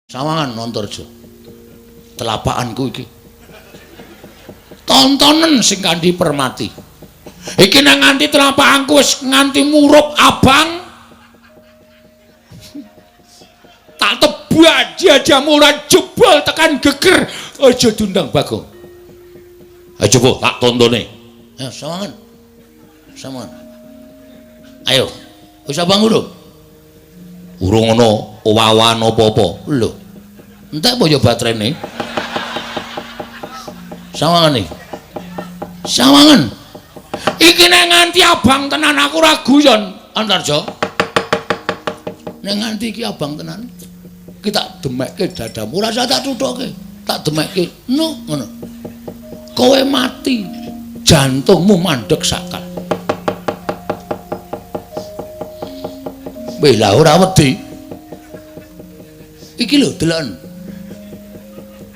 Sawangan Antarja. Telapakanku iki. Tontonen sing kanthi permati. Iki nang nganti telapakanku wis nganti murup abang. Tak tebak jajamu ora jebol tekan geger. Aja diundang Bagong. Ayo coba tak tontone. Ya, sawangan. Sawangan. Ayo. Wis abang urung? Urung ana owahan apa-apa. Lho. Entek apa ya baterene? Sawangan iki. Sawangan. Iki nek nganti abang tenan aku ora guyon, Antarja. Nek nganti iki abang tenan, ki tak demekke dadamu, ora usah tak tuthuke. Tak demekke. No, ngono. Kowe mati, jantungmu mandeg sakal. Bela ora wedi. Iki lho deloken.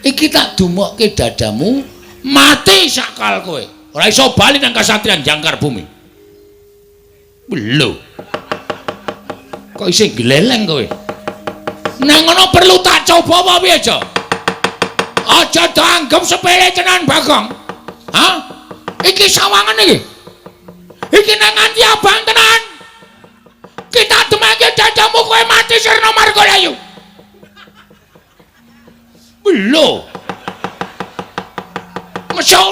Iki tak dumokke dadamu, mati sakal kowe. Ora iso bali nang kasatriyan jangkar bumi. Lho. Kok isih gleleng kowe? Nang ngono perlu tak coba apa piye, Jo? Aja dianggep sepele tenan, Bagong. Hah? Iki sawangan iki. Iki nang nganti abang tenan. Kita demake dadamu kowe mati sirna Margalayu. Lho. Mesya